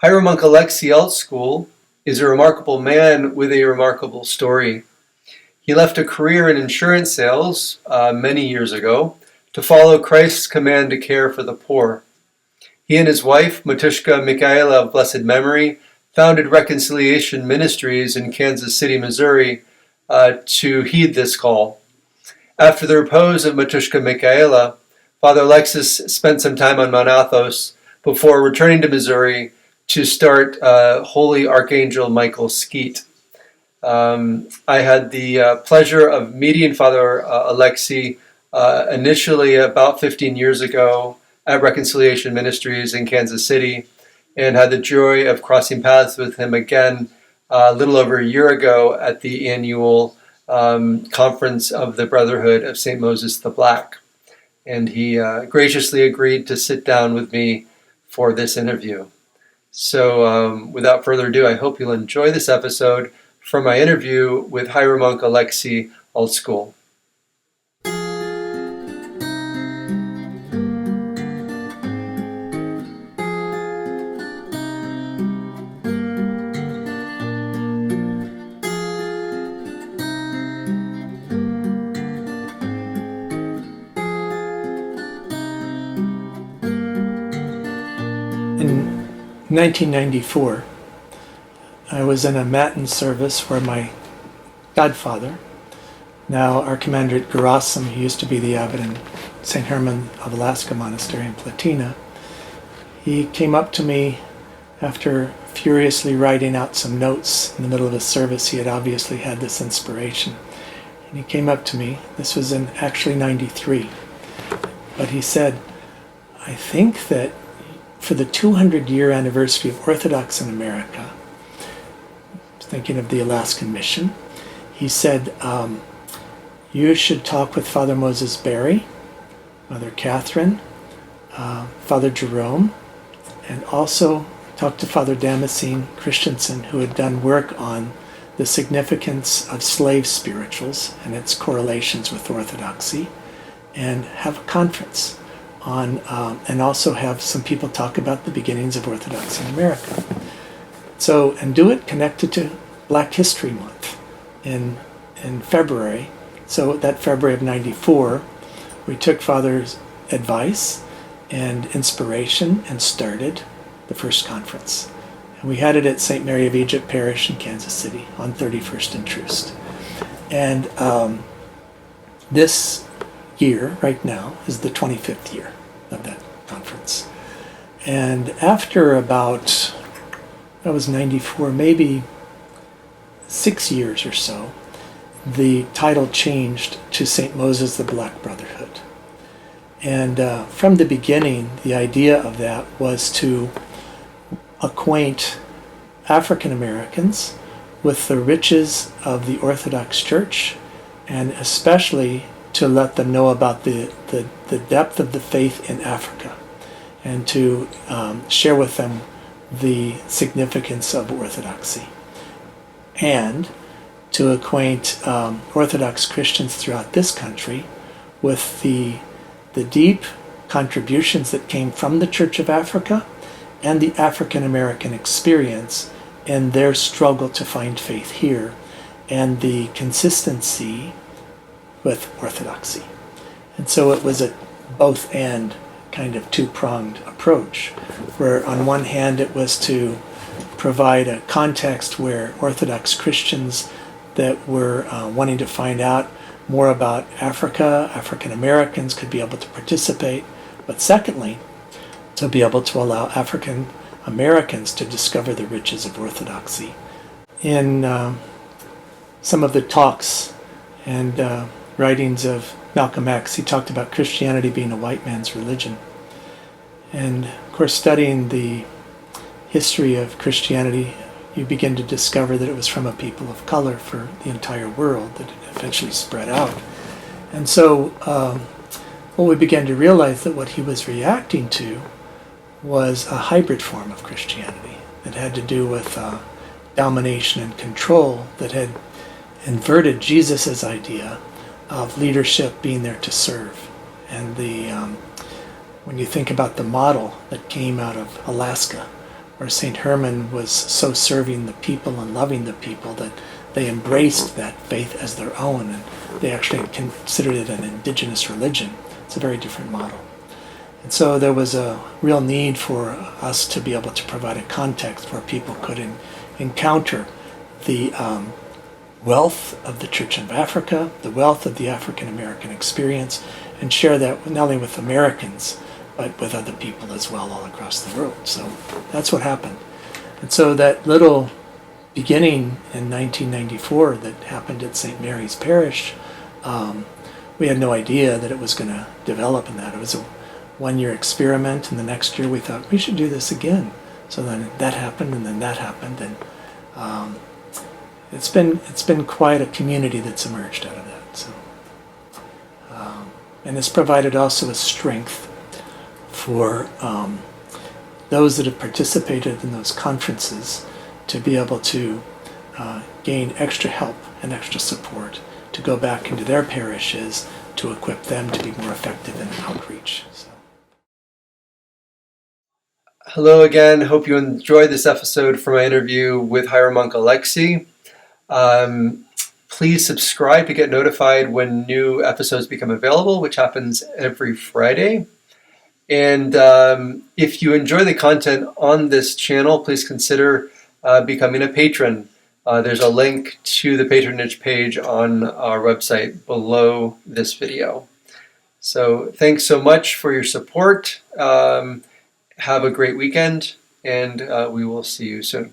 Hieromonk Alexii Altschul is a remarkable man with a remarkable story. He left a career in insurance sales many years ago to follow Christ's command to care for the poor. He and his wife, Matushka Michaela of blessed memory, founded Reconciliation Ministries in Kansas City, Missouri, to heed this call. After the repose of Matushka Michaela, Father Alexis spent some time on Mount Athos before returning to Missouri to start Holy Archangel Michael Skeet. I had the pleasure of meeting Father Alexei initially about 15 years ago at Reconciliation Ministries in Kansas City, and had the joy of crossing paths with him again a little over a year ago at the annual conference of the Brotherhood of St. Moses the Black. And he graciously agreed to sit down with me for this interview. So without further ado, I hope you'll enjoy this episode from my interview with Hieromonk Alexii Altschul. In 1994, I was in a Matin service where my godfather, now our commander at Gerasim, he used to be the abbot in St. Herman of Alaska Monastery in Platina, he came up to me after furiously writing out some notes in the middle of a service. He had obviously had this inspiration. And he came up to me, this was in actually 93, but he said, I think that for the 200-year anniversary of Orthodox in America, thinking of the Alaskan mission, he said, you should talk with Father Moses Berry, Mother Catherine, Father Jerome, and also talk to Father Damascene Christensen, who had done work on the significance of slave spirituals and its correlations with Orthodoxy, and have a conference on, and also have some people talk about the beginnings of Orthodoxy in America. So, and do it connected to Black History Month in February. So that February of 94, we took Father's advice and inspiration and started the first conference. And we had it at St. Mary of Egypt Parish in Kansas City on 31st and Troost. And this year, right now, is the 25th year of that conference. And after about, that was 94, maybe 6 years or so, the title changed to St. Moses the Black Brotherhood. And from the beginning, the idea of that was to acquaint African Americans with the riches of the Orthodox Church, and especially to let them know about the depth of the faith in Africa, and to share with them the significance of Orthodoxy, and to acquaint Orthodox Christians throughout this country with the deep contributions that came from the Church of Africa and the African American experience and their struggle to find faith here, and the consistency with Orthodoxy. And so it was a both and kind of two-pronged approach, where on one hand it was to provide a context where Orthodox Christians that were wanting to find out more about Africa, African Americans could be able to participate, but secondly, to be able to allow African Americans to discover the riches of Orthodoxy. In some of the talks and writings of Malcolm X, he talked about Christianity being a white man's religion. And of course, studying the history of Christianity, you begin to discover that it was from a people of color for the entire world, that it eventually spread out. And so we began to realize that what he was reacting to was a hybrid form of Christianity that had to do with domination and control, that had inverted Jesus' idea of leadership being there to serve. And when you think about the model that came out of Alaska, where St. Herman was so serving the people and loving the people that they embraced that faith as their own, and they actually considered it an indigenous religion. It's a very different model. And so there was a real need for us to be able to provide a context where people could encounter the wealth of the Church of Africa, the wealth of the African American experience, and share that not only with Americans, but with other people as well all across the world. So that's what happened. And so that little beginning in 1994 that happened at St. Mary's Parish, we had no idea that it was going to develop in that. It was a one-year experiment, and the next year we thought we should do this again. So then that happened, and then that happened, and it's been quite a community that's emerged out of that. So, and it's provided also a strength for those that have participated in those conferences to be able to gain extra help and extra support to go back into their parishes to equip them to be more effective in outreach. So. Hello again. Hope you enjoyed this episode from my interview with Hieromonk Alexii. Please subscribe to get notified when new episodes become available, which happens every Friday. And if you enjoy the content on this channel, please consider becoming a patron. There's a link to the patronage page on our website below this video. So thanks so much for your support. Have a great weekend, and we will see you soon.